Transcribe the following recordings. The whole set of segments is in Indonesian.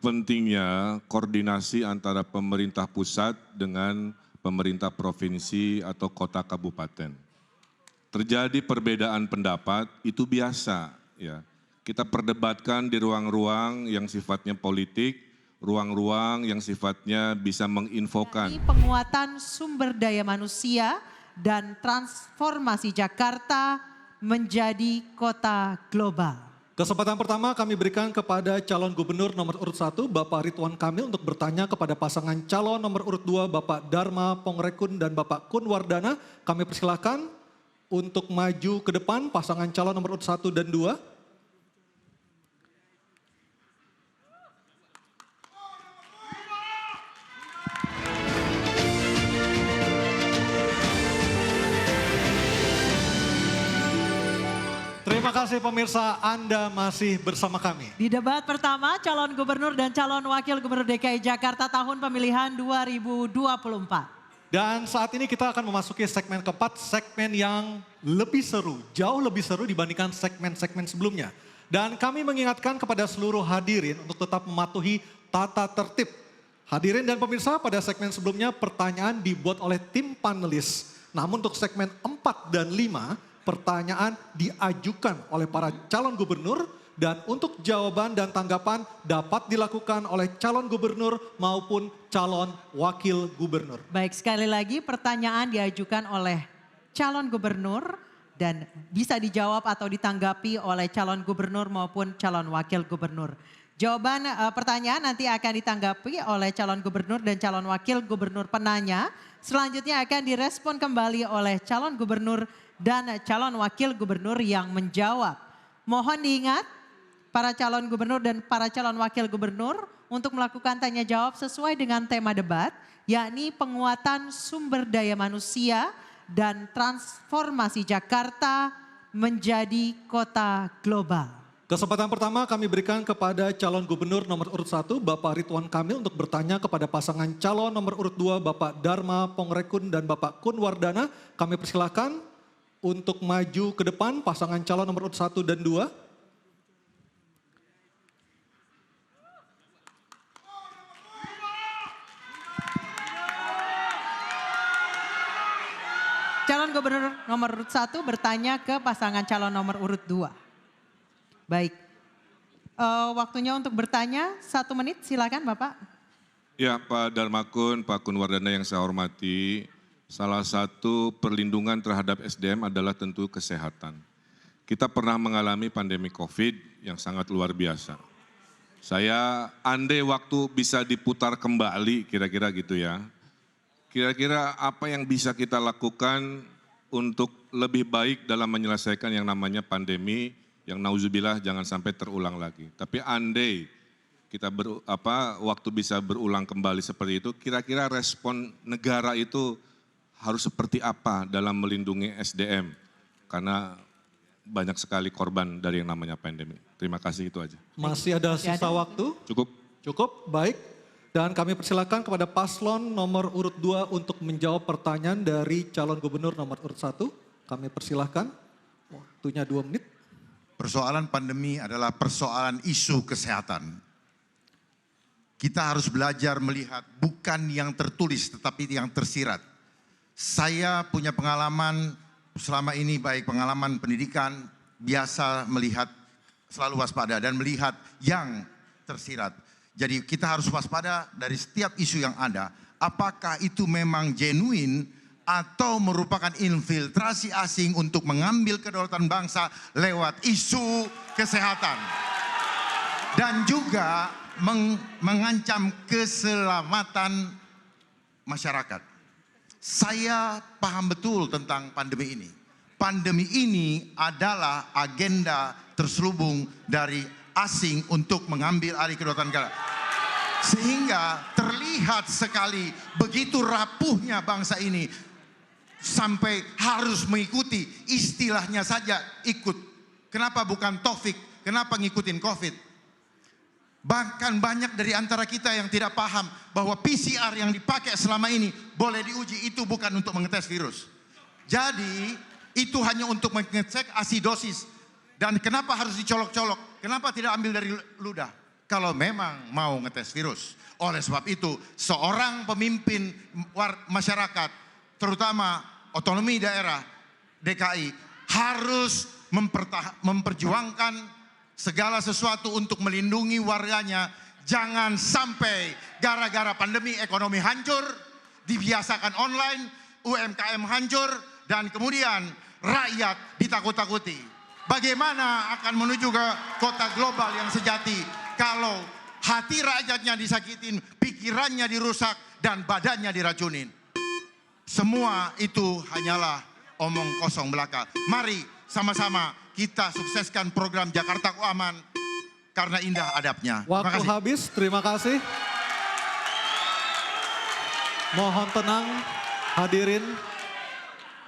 pentingnya koordinasi antara pemerintah pusat dengan pemerintah provinsi atau kota kabupaten. Terjadi perbedaan pendapat itu biasa ya. Kita perdebatkan di ruang-ruang yang sifatnya politik, ruang-ruang yang sifatnya bisa menginfokan. Penguatan sumber daya manusia dan transformasi Jakarta menjadi kota global. Kesempatan pertama kami berikan kepada calon gubernur nomor urut 1 Bapak Ridwan Kamil untuk bertanya kepada pasangan calon nomor urut 2 Bapak Dharma Pongrekun dan Bapak Kun Wardana. Kami persilahkan untuk maju ke depan pasangan calon nomor urut 1 dan 2. Terima kasih pemirsa, Anda masih bersama kami. Di debat pertama, calon gubernur dan calon wakil gubernur DKI Jakarta tahun pemilihan 2024. Dan saat ini kita akan memasuki segmen keempat, segmen yang lebih seru, jauh lebih seru dibandingkan segmen-segmen sebelumnya. Dan kami mengingatkan kepada seluruh hadirin untuk tetap mematuhi tata tertib. Hadirin dan pemirsa, pada segmen sebelumnya pertanyaan dibuat oleh tim panelis. Namun untuk segmen 4 dan 5, pertanyaan diajukan oleh para calon gubernur dan untuk jawaban dan tanggapan dapat dilakukan oleh calon gubernur maupun calon wakil gubernur. Baik, sekali lagi pertanyaan diajukan oleh calon gubernur dan bisa dijawab atau ditanggapi oleh calon gubernur maupun calon wakil gubernur. Jawaban pertanyaan nanti akan ditanggapi oleh calon gubernur dan calon wakil gubernur penanya. Selanjutnya akan direspon kembali oleh calon gubernur dan calon wakil gubernur yang menjawab. Mohon diingat para calon gubernur dan para calon wakil gubernur untuk melakukan tanya jawab sesuai dengan tema debat, yakni penguatan sumber daya manusia dan transformasi Jakarta menjadi kota global. Kesempatan pertama kami berikan kepada calon gubernur nomor urut 1 Bapak Ridwan Kamil untuk bertanya kepada pasangan calon nomor urut 2 Bapak Dharma Pongrekun dan Bapak Kun Wardana. Kami persilahkan untuk maju ke depan pasangan calon nomor urut 1 dan 2. Calon gubernur nomor urut 1 bertanya ke pasangan calon nomor urut 2. Baik, waktunya untuk bertanya 1 menit, silakan Bapak. Ya Pak Dharma Kun, Pak Kun Wardana yang saya hormati, salah satu perlindungan terhadap SDM adalah tentu kesehatan. Kita pernah mengalami pandemi COVID yang sangat luar biasa. Saya andai waktu bisa diputar kembali kira-kira gitu ya. Kira-kira apa yang bisa kita lakukan untuk lebih baik dalam menyelesaikan yang namanya pandemi yang nauzubillah jangan sampai terulang lagi. Tapi andai kita waktu bisa berulang kembali seperti itu, kira-kira respon negara itu harus seperti apa dalam melindungi SDM? Karena banyak sekali korban dari yang namanya pandemi. Terima kasih, itu aja. Masih ada sisa waktu? Cukup. Cukup, baik. Dan kami persilakan kepada paslon nomor urut 2 untuk menjawab pertanyaan dari calon gubernur nomor urut 1. Kami persilahkan, waktunya 2 menit. Persoalan pandemi adalah persoalan isu kesehatan. Kita harus belajar melihat bukan yang tertulis tetapi yang tersirat. Saya punya pengalaman selama ini baik pengalaman pendidikan, biasa melihat selalu waspada dan melihat yang tersirat. Jadi kita harus waspada dari setiap isu yang ada. Apakah itu memang genuine atau merupakan infiltrasi asing untuk mengambil kedaulatan bangsa lewat isu kesehatan. Dan juga mengancam keselamatan masyarakat. Saya paham betul tentang pandemi ini. Pandemi ini adalah agenda terselubung dari asing untuk mengambil alih kedaulatan negara. Sehingga terlihat sekali begitu rapuhnya bangsa ini sampai harus mengikuti istilahnya saja ikut. Kenapa bukan Taufik? Kenapa ngikutin COVID? Bahkan banyak dari antara kita yang tidak paham bahwa PCR yang dipakai selama ini boleh diuji itu bukan untuk mengetes virus. Jadi itu hanya untuk mengecek asidosis. Dan kenapa harus dicolok-colok? Kenapa tidak ambil dari ludah? kalau memang mau ngetes virus. Oleh sebab itu, seorang pemimpin masyarakat, terutama otonomi daerah DKI, harus memperjuangkan segala sesuatu untuk melindungi warganya. Jangan sampai gara-gara pandemi ekonomi hancur, dibiasakan online, UMKM hancur, dan kemudian rakyat ditakut-takuti. Bagaimana akan menuju ke kota global yang sejati kalau hati rakyatnya disakitin, pikirannya dirusak, dan badannya diracunin. Semua itu hanyalah omong kosong belaka. Mari sama-sama kita sukseskan program Jakartaku Aman karena indah adabnya. Waktu habis, terima kasih. Mohon tenang hadirin.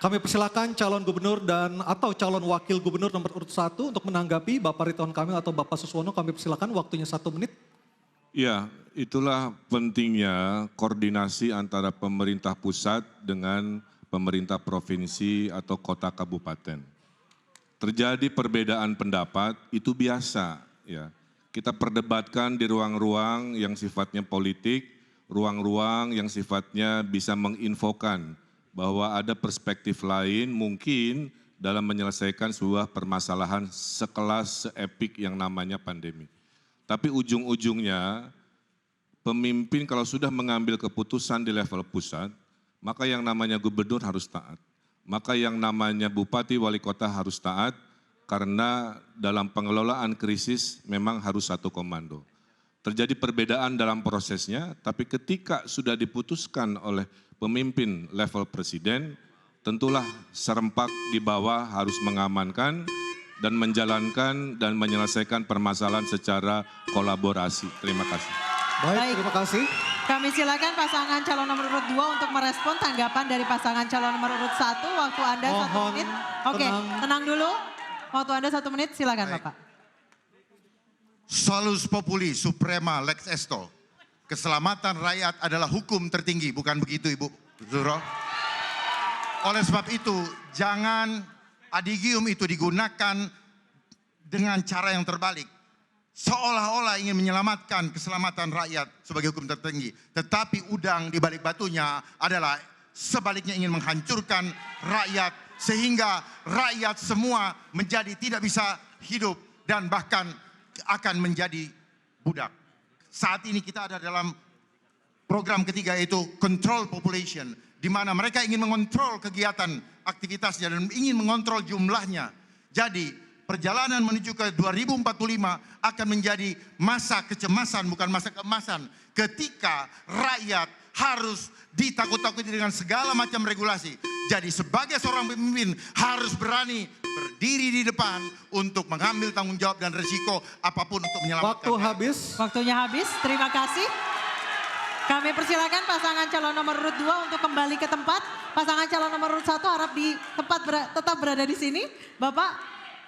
Kami persilakan calon gubernur dan atau calon wakil gubernur nomor urut 1 untuk menanggapi Bapak Ridwan Kamil atau Bapak Suswono. Kami persilakan waktunya 1 menit. Ya, itulah pentingnya koordinasi antara pemerintah pusat dengan pemerintah provinsi atau kota kabupaten. Terjadi perbedaan pendapat itu biasa, ya. Kita perdebatkan di ruang-ruang yang sifatnya politik, ruang-ruang yang sifatnya bisa menginfokan bahwa ada perspektif lain mungkin dalam menyelesaikan sebuah permasalahan sekelas seepik yang namanya pandemi. Tapi ujung-ujungnya pemimpin kalau sudah mengambil keputusan di level pusat, maka yang namanya gubernur harus taat. Maka yang namanya bupati wali kota harus taat karena dalam pengelolaan krisis memang harus satu komando. Terjadi perbedaan dalam prosesnya, tapi ketika sudah diputuskan oleh pemimpin level presiden, tentulah serempak di bawah harus mengamankan dan menjalankan dan menyelesaikan permasalahan secara kolaborasi. Terima kasih. Baik, terima kasih. Kami silakan pasangan calon nomor urut 2 untuk merespon tanggapan dari pasangan calon nomor urut 1. Waktu Anda 1 menit. Oke, tenang dulu. Waktu Anda 1 menit, silakan Baik. Bapak. Solus populi suprema lex esto. Keselamatan rakyat adalah hukum tertinggi, bukan begitu Ibu Zuro? Oleh sebab itu, jangan adigium itu digunakan dengan cara yang terbalik. Seolah-olah ingin menyelamatkan keselamatan rakyat sebagai hukum tertinggi. Tetapi udang di balik batunya adalah sebaliknya ingin menghancurkan rakyat. Sehingga rakyat semua menjadi tidak bisa hidup dan bahkan akan menjadi budak. Saat ini kita ada dalam program ketiga yaitu control population, di mana mereka ingin mengontrol kegiatan aktivitasnya dan ingin mengontrol jumlahnya. Jadi perjalanan menuju ke 2045 akan menjadi masa kecemasan bukan masa keemasan. Ketika rakyat harus ditakut-takuti dengan segala macam regulasi. Jadi sebagai seorang pemimpin harus berani berdiri di depan untuk mengambil tanggung jawab dan risiko apapun untuk menyelamatkan. Waktu habis. Waktunya habis, terima kasih. Kami persilakan pasangan calon nomor urut 2 untuk kembali ke tempat. Pasangan calon nomor urut 1 harap di tempat tetap berada di sini. Bapak,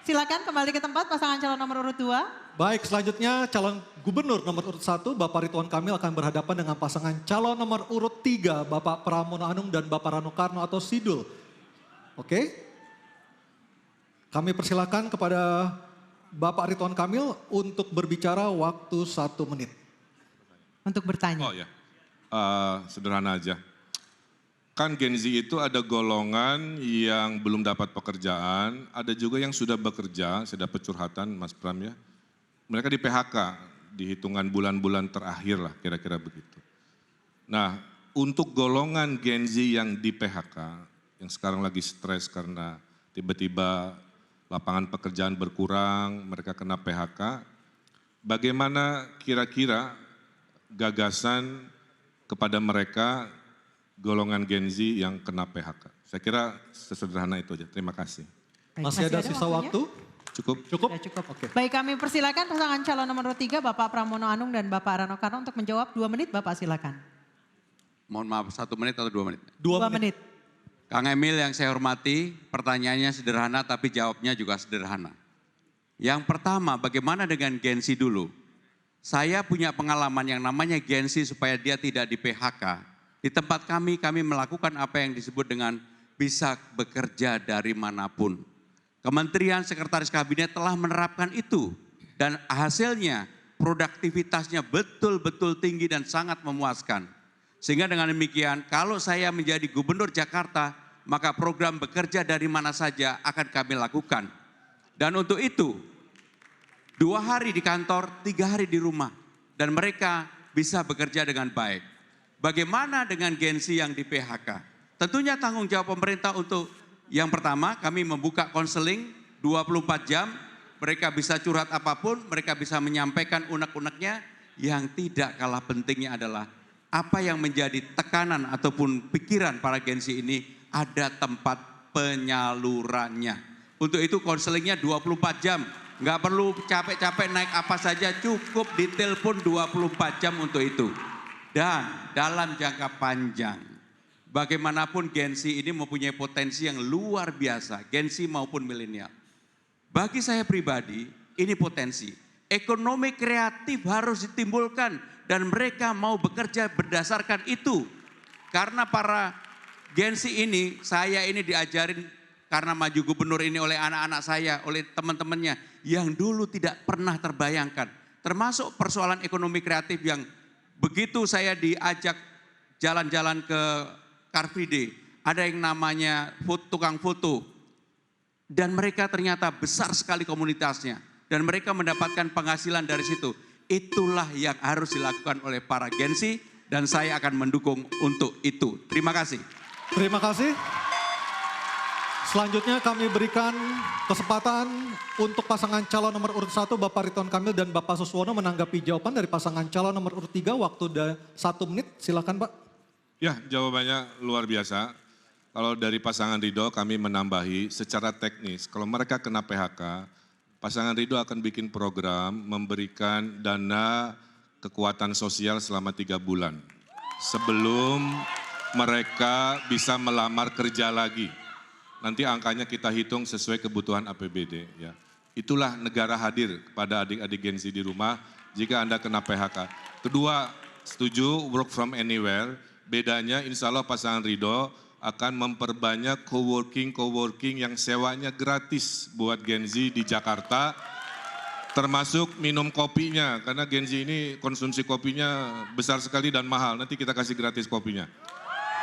silakan kembali ke tempat pasangan calon nomor urut 2. Baik, selanjutnya calon gubernur nomor urut 1 Bapak Ridwan Kamil akan berhadapan dengan pasangan calon nomor urut 3 Bapak Pramono Anung dan Bapak Rano Karno atau Sidul. Oke? Kami persilakan kepada Bapak Ridwan Kamil untuk berbicara waktu 1 menit. Untuk bertanya. Oh ya, sederhana aja. Kan Gen Z itu ada golongan yang belum dapat pekerjaan, ada juga yang sudah bekerja, saya dapat curhatan Mas Pram ya. Mereka di PHK, di hitungan bulan-bulan terakhir lah kira-kira begitu. Nah untuk golongan Gen Z yang di PHK, yang sekarang lagi stres karena tiba-tiba lapangan pekerjaan berkurang, mereka kena PHK. Bagaimana kira-kira gagasan kepada mereka golongan Gen Z yang kena PHK? Saya kira sesederhana itu aja. Terima kasih. Baik, Masih ada sisa waktunya? waktu? Cukup? Cukup? Ya, cukup. Oke. Baik, kami persilakan pasangan calon nomor 3 Bapak Pramono Anung dan Bapak Rano Karno untuk menjawab 2 menit. Bapak silakan. Mohon maaf 1 menit atau 2 menit? 2 2 menit. menit. Kang Emil yang saya hormati, pertanyaannya sederhana tapi jawabnya juga sederhana. Yang pertama, bagaimana dengan Gen Z dulu? Saya punya pengalaman yang namanya Gen Z supaya dia tidak di PHK. Di tempat kami melakukan apa yang disebut dengan bisa bekerja dari manapun. Kementerian Sekretaris Kabinet telah menerapkan itu dan hasilnya produktivitasnya betul-betul tinggi dan sangat memuaskan. Sehingga dengan demikian, kalau saya menjadi gubernur Jakarta, maka program bekerja dari mana saja akan kami lakukan. Dan untuk itu, 2 hari di kantor, 3 hari di rumah. Dan mereka bisa bekerja dengan baik. Bagaimana dengan Gen-Z yang di PHK? Tentunya tanggung jawab pemerintah untuk yang pertama, kami membuka konseling 24 jam. Mereka bisa curhat apapun, mereka bisa menyampaikan unek-uneknya. Yang tidak kalah pentingnya adalah apa yang menjadi tekanan ataupun pikiran para Gen-Z ini ada tempat penyalurannya. Untuk itu konselingnya 24 jam. Nggak perlu capek-capek naik apa saja, cukup ditelepon 24 jam untuk itu. Dan dalam jangka panjang, bagaimanapun Gen-Z ini mempunyai potensi yang luar biasa, Gen-Z maupun milenial. Bagi saya pribadi, ini potensi. Ekonomi kreatif harus ditimbulkan dan mereka mau bekerja berdasarkan itu. Karena para Gen-Z ini, saya ini diajarin karena maju gubernur ini oleh anak-anak saya, oleh teman-temannya yang dulu tidak pernah terbayangkan. Termasuk persoalan ekonomi kreatif yang begitu saya diajak jalan-jalan ke Car Free Day, ada yang namanya tukang foto. Dan mereka ternyata besar sekali komunitasnya. Dan mereka mendapatkan penghasilan dari situ. Itulah yang harus dilakukan oleh para Gen-Z dan saya akan mendukung untuk itu. Terima kasih. Terima kasih. Selanjutnya kami berikan kesempatan untuk pasangan calon nomor urut 1 Bapak Ridwan Kamil dan Bapak Suswono menanggapi jawaban dari pasangan calon nomor urut 3. Waktu 1 menit, silakan Pak. Ya, jawabannya luar biasa. Kalau dari pasangan Ridho kami menambahi secara teknis, kalau mereka kena PHK, pasangan Ridho akan bikin program memberikan dana kekuatan sosial selama 3 bulan. Sebelum mereka bisa melamar kerja lagi. Nanti angkanya kita hitung sesuai kebutuhan APBD. Ya. Itulah negara hadir kepada adik-adik Gen-Z di rumah jika Anda kena PHK. Kedua, setuju work from anywhere. Bedanya insya Allah pasangan Ridho akan memperbanyak coworking yang sewanya gratis buat Gen-Z di Jakarta. Termasuk minum kopinya, karena Gen-Z ini konsumsi kopinya besar sekali dan mahal. Nanti kita kasih gratis kopinya.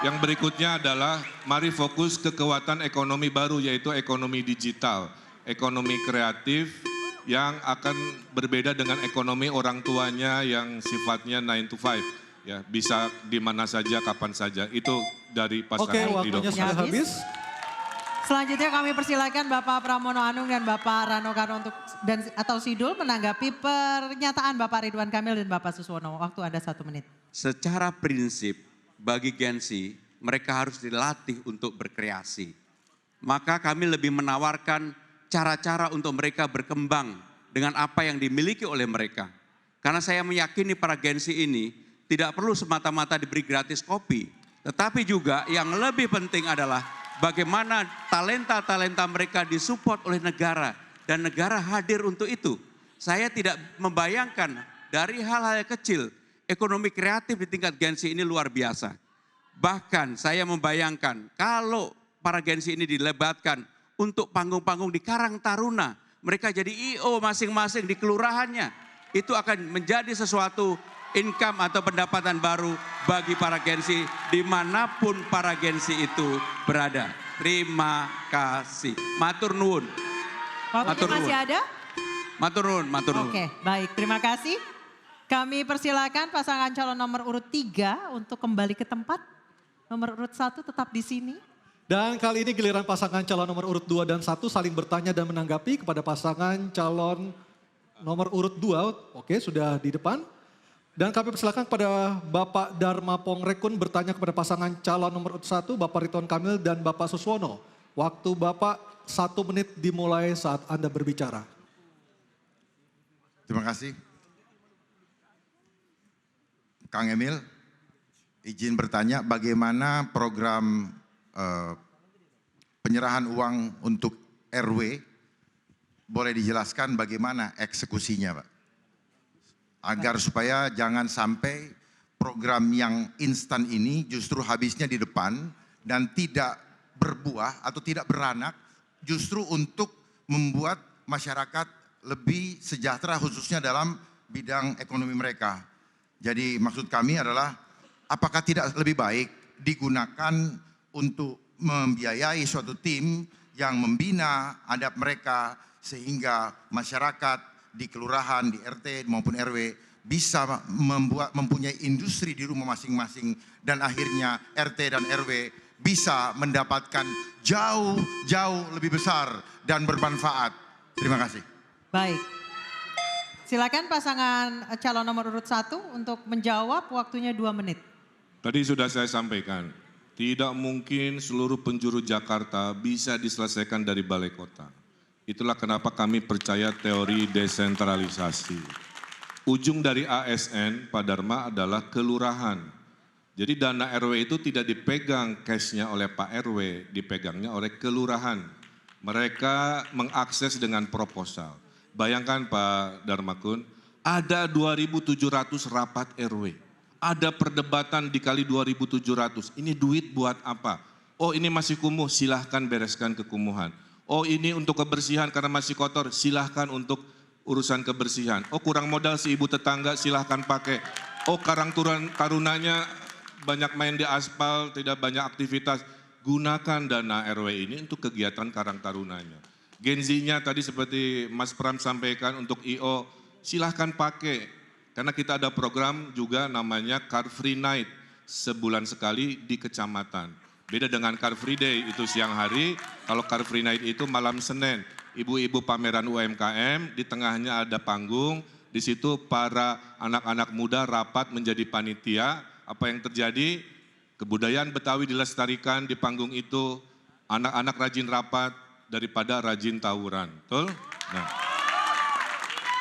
Yang berikutnya adalah mari fokus ke kekuatan ekonomi baru yaitu ekonomi digital, ekonomi kreatif yang akan berbeda dengan ekonomi orang tuanya yang sifatnya 9 to 5. Ya, bisa di mana saja, kapan saja. Itu dari pasangan Ridho. Waktunya sudah habis. Selanjutnya kami persilakan Bapak Pramono Anung dan Bapak Rano Karno atau Sidul menanggapi pernyataan Bapak Ridwan Kamil dan Bapak Suswono. Waktu Anda 1 menit. Secara prinsip bagi Gen-Z mereka harus dilatih untuk berkreasi. Maka kami lebih menawarkan cara-cara untuk mereka berkembang dengan apa yang dimiliki oleh mereka. Karena saya meyakini para Gen-Z ini tidak perlu semata-mata diberi gratis kopi. Tetapi juga yang lebih penting adalah bagaimana talenta-talenta mereka disupport oleh negara. Dan negara hadir untuk itu. Saya tidak membayangkan dari hal-hal kecil. Ekonomi kreatif di tingkat Gen-Z ini luar biasa. Bahkan saya membayangkan kalau para Gen-Z ini dilebatkan untuk panggung-panggung di Karang Taruna. Mereka jadi I.O. masing-masing di kelurahannya. Itu akan menjadi sesuatu income atau pendapatan baru bagi para Gen-Z dimanapun para Gen-Z itu berada. Terima kasih. Matur nuwun. Waktunya masih ada? Matur nuwun, matur nuwun. Oke, baik. Terima kasih. Kami persilakan pasangan calon nomor urut 3 untuk kembali ke tempat. Nomor urut 1 tetap di sini. Dan kali ini giliran pasangan calon nomor urut 2 dan 1 saling bertanya dan menanggapi kepada pasangan calon nomor urut 2. Oke, sudah di depan. Dan kami persilakan kepada Bapak Dharma Pongrekun bertanya kepada pasangan calon nomor urut 1, Bapak Ridwan Kamil dan Bapak Suswono. Waktu Bapak 1 menit dimulai saat Anda berbicara. Terima kasih. Kang Emil, izin bertanya bagaimana program penyerahan uang untuk RW, boleh dijelaskan bagaimana eksekusinya Pak? Agar supaya jangan sampai program yang instan ini justru habisnya di depan dan tidak berbuah atau tidak beranak justru untuk membuat masyarakat lebih sejahtera khususnya dalam bidang ekonomi mereka. Jadi maksud kami adalah apakah tidak lebih baik digunakan untuk membiayai suatu tim yang membina adab mereka sehingga masyarakat di kelurahan, di RT maupun RW bisa mempunyai industri di rumah masing-masing dan akhirnya RT dan RW bisa mendapatkan jauh lebih besar dan bermanfaat. Terima kasih. Baik. Silakan pasangan calon nomor urut 1 untuk menjawab, waktunya 2 menit. Tadi sudah saya sampaikan, tidak mungkin seluruh penjuru Jakarta bisa diselesaikan dari balai kota. Itulah kenapa kami percaya teori desentralisasi. Ujung dari ASN, Pak Dharma, adalah kelurahan. Jadi dana RW itu tidak dipegang cashnya oleh Pak RW, dipegangnya oleh kelurahan. Mereka mengakses dengan proposal. Bayangkan Pak Dharmakun, ada 2.700 rapat RW. Ada perdebatan dikali 2.700, ini duit buat apa? Oh ini masih kumuh, silahkan bereskan kekumuhan. Oh ini untuk kebersihan karena masih kotor, silahkan untuk urusan kebersihan. Oh kurang modal si ibu tetangga, silahkan pakai. Oh karang tarunanya banyak main di aspal, tidak banyak aktivitas. Gunakan dana RW ini untuk kegiatan karang tarunanya. Gen-Z-nya tadi seperti Mas Pram sampaikan untuk IO, silahkan pakai. Karena kita ada program juga namanya Car Free Night, sebulan sekali di kecamatan. Beda dengan Car Free Day, itu siang hari, kalau Car Free Night itu malam Senin. Ibu-ibu pameran UMKM, di tengahnya ada panggung, di situ para anak-anak muda rapat menjadi panitia. Apa yang terjadi? Kebudayaan Betawi dilestarikan di panggung itu, anak-anak rajin rapat daripada rajin tawuran, betul? Nah,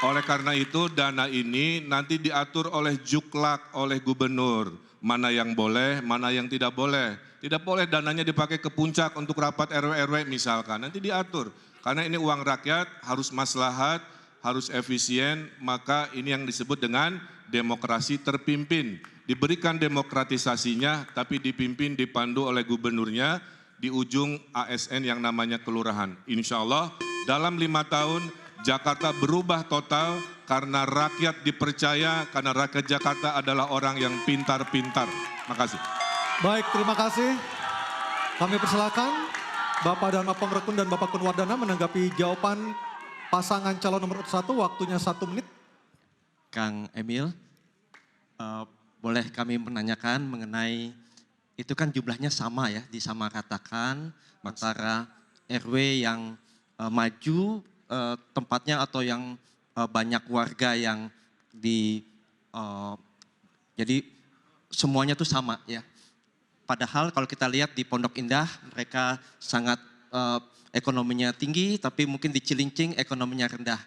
oleh karena itu dana ini nanti diatur oleh Juklak, oleh gubernur. Mana yang boleh, mana yang tidak boleh. Tidak boleh dananya dipakai ke puncak untuk rapat RW-RW misalkan, nanti diatur. Karena ini uang rakyat, harus maslahat, harus efisien, maka ini yang disebut dengan demokrasi terpimpin. Diberikan demokratisasinya, tapi dipimpin, dipandu oleh gubernurnya, di ujung ASN yang namanya kelurahan. Insya Allah dalam 5 tahun Jakarta berubah total karena rakyat dipercaya, karena rakyat Jakarta adalah orang yang pintar-pintar. Makasih. Baik, terima kasih. Kami persilakan Bapak Dharma Pongrekun dan Bapak Kun Wardana menanggapi jawaban pasangan calon nomor 1, waktunya 1 menit. Kang Emil, boleh kami menanyakan mengenai, itu kan jumlahnya sama ya, disamaratakan antara RW yang maju tempatnya atau yang banyak warga yang jadi semuanya tuh sama ya. Padahal kalau kita lihat di Pondok Indah mereka sangat ekonominya tinggi, tapi mungkin di Cilincing ekonominya rendah.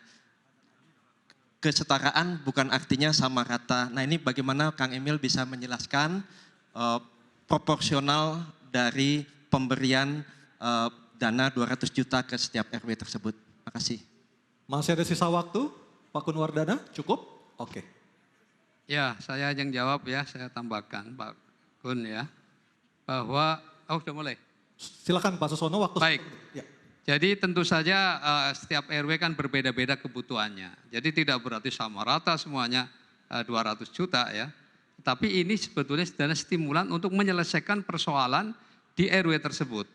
Kesetaraan bukan artinya sama rata. Nah ini bagaimana Kang Emil bisa menjelaskan proporsional dari pemberian dana 200 juta ke setiap RW tersebut. Terima kasih. Masih ada sisa waktu, Pak Kun Wardana, cukup? Oke. Ya, saya yang jawab ya, saya tambahkan Pak Kun ya, bahwa, sudah mulai? Silakan Pak Susono, waktu. Baik, ya. Jadi tentu saja setiap RW kan berbeda-beda kebutuhannya. Jadi tidak berarti sama rata semuanya 200 juta ya. Tapi ini sebetulnya adalah stimulan untuk menyelesaikan persoalan di RW tersebut.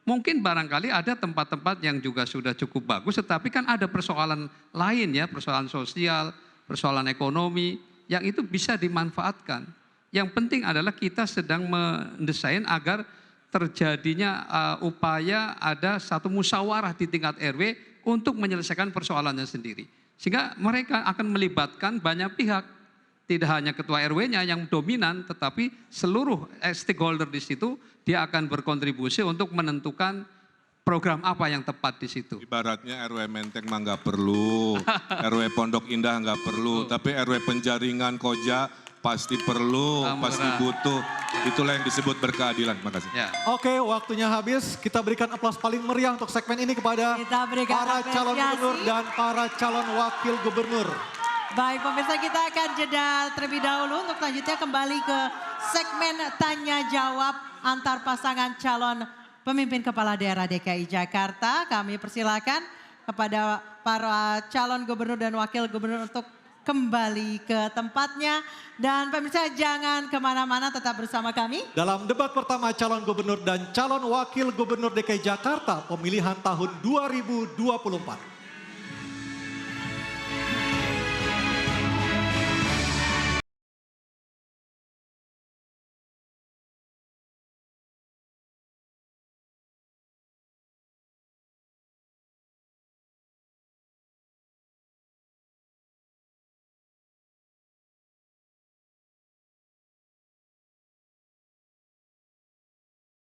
Mungkin barangkali ada tempat-tempat yang juga sudah cukup bagus, tetapi kan ada persoalan lain ya, persoalan sosial, persoalan ekonomi, yang itu bisa dimanfaatkan. Yang penting adalah kita sedang mendesain agar terjadinya upaya ada satu musyawarah di tingkat RW untuk menyelesaikan persoalannya sendiri. Sehingga mereka akan melibatkan banyak pihak. Tidak hanya ketua RW-nya yang dominan, tetapi seluruh stakeholder di situ dia akan berkontribusi untuk menentukan program apa yang tepat di situ. Ibaratnya RW Menteng mah nggak perlu, RW Pondok Indah nggak perlu, tapi RW Penjaringan Koja pasti perlu, pasti butuh. Itulah yang disebut berkeadilan. Terima kasih. Ya. Oke, waktunya habis. Kita berikan aplaus paling meriah untuk segmen ini kepada para calon gubernur dan para calon wakil gubernur. Baik pemirsa, kita akan jeda terlebih dahulu untuk selanjutnya kembali ke segmen tanya jawab antar pasangan calon pemimpin kepala daerah DKI Jakarta. Kami persilakan kepada para calon gubernur dan wakil gubernur untuk kembali ke tempatnya. Dan pemirsa jangan kemana-mana, tetap bersama kami. Dalam debat pertama calon gubernur dan calon wakil gubernur DKI Jakarta pemilihan tahun 2024.